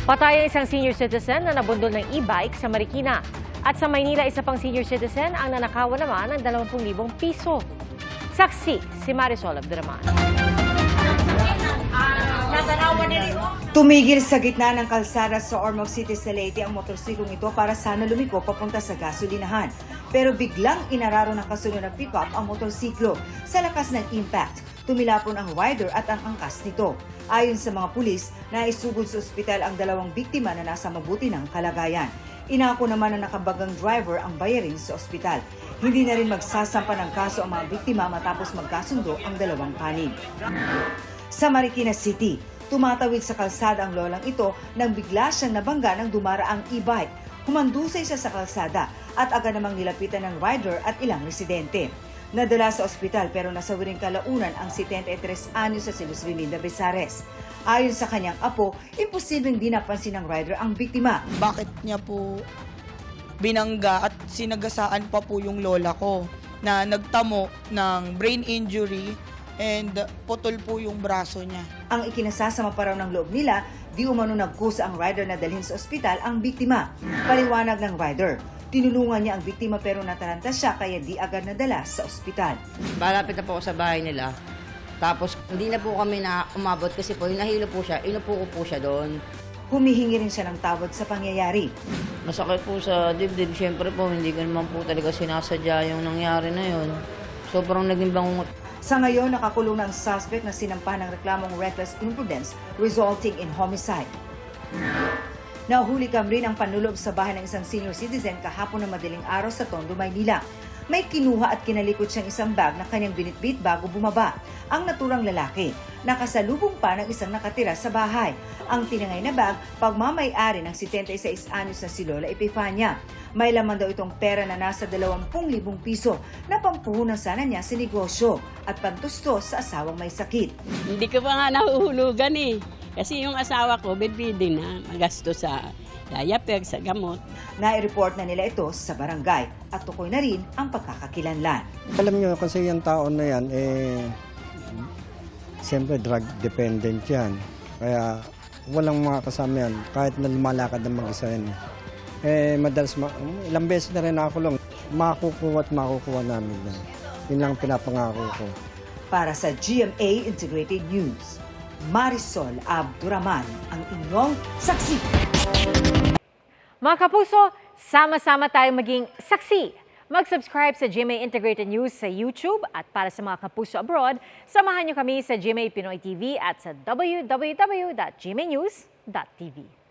Patay ang isang senior citizen na nabundol ng e-bike sa Marikina. At sa Maynila, isa pang senior citizen ang nanakawan naman ng 20,000 piso. Saksi si Marisol Abduraman. Tumigil sa gitna ng kalsada sa Ormoc City sa Leyte ang motorsiklong ito para sana lumiko papunta sa gasolinahan. Pero biglang inararo ng kasunod ng pick-up ang motorsiklo. Sa lakas ng impact, tumilapon ang rider at ang angkas nito. Ayon sa mga pulis, naisugod sa ospital ang 2 biktima na nasa mabuti ng kalagayan. Inako naman ng nakabagang driver ang bayarin sa ospital. Hindi na rin magsasampa ng kaso ang mga biktima matapos magkasundo ang 2 panig. Sa Marikina City, tumatawid sa kalsada ang lolang ito nang bigla siyang nabangga ng dumaraang e-bike. Humandusay siya sa kalsada at agad namang nilapitan ng rider at ilang residente. Nadala sa ospital pero nasawi rin kalaunan ang 73 anyos sa Celos Belinda Besares. Ayon sa kanyang apo, imposibleng di napansin ng rider ang biktima. Bakit niya po binangga at sinagasaan pa po yung lola ko na nagtamo ng brain injury and putol po yung braso niya. Ang ikinasasama pa raw ng loob nila, di umano nagkusa ang rider na dalhin sa ospital ang biktima. Paliwanag ng rider, tinulungan niya ang biktima pero nataranta siya kaya di agad nadala sa ospital. Malapit na po ako sa bahay nila. Tapos hindi na po kami na umabot kasi po yung nahilo po siya, inupo ko po siya doon. Humihingi rin siya ng tawad sa pangyayari. Masakit po sa dibdib. Siyempre po, hindi ko naman po talaga sinasadya yung nangyari na yun. Sobrang naging bangungot. Sa ngayon, nakakulong ng suspect na sinampa ng reklamong reckless imprudence resulting in homicide. Nahuli rin ang panloob sa bahay ng isang senior citizen kahapon ng madaling araw sa Tondo, Maynila. May kinuha at kinalikot siyang isang bag na kanyang binitbit bago bumaba. Ang naturang lalaki, nakasalubong pa ng isang nakatira sa bahay. Ang tinangay na bag, pagmamay-ari ng 76 anyos na si Lola Epifania. May laman daw itong pera na nasa 20,000 piso na pampuhunan sana niya sa negosyo at pantustos sa asawang may sakit. Hindi ko pa nga nahuhulugan eh. Kasi yung asawa ko, bedridden na, magasto sa diaper, sa gamot. Nai-report na nila ito sa barangay at tukoy na rin ang pagkakakilanlan. Alam nyo kasi yung taon na yan, siyempre drug dependent yan. Kaya walang mga kasama yan, kahit na lumalakad ng mag-isa yan. Madalas, ilang beses na rin nakakulong. Makukuha at makukuha namin yan. Yun lang pinapangako ko. Para sa GMA Integrated News, Marisol Abduraman, ang inyong saksi. Mga kapuso, sama-sama tayong maging saksi. Mag-subscribe sa GMA Integrated News sa YouTube at para sa mga kapuso abroad, samahan niyo kami sa GMA Pinoy TV at sa www.gmanews.tv.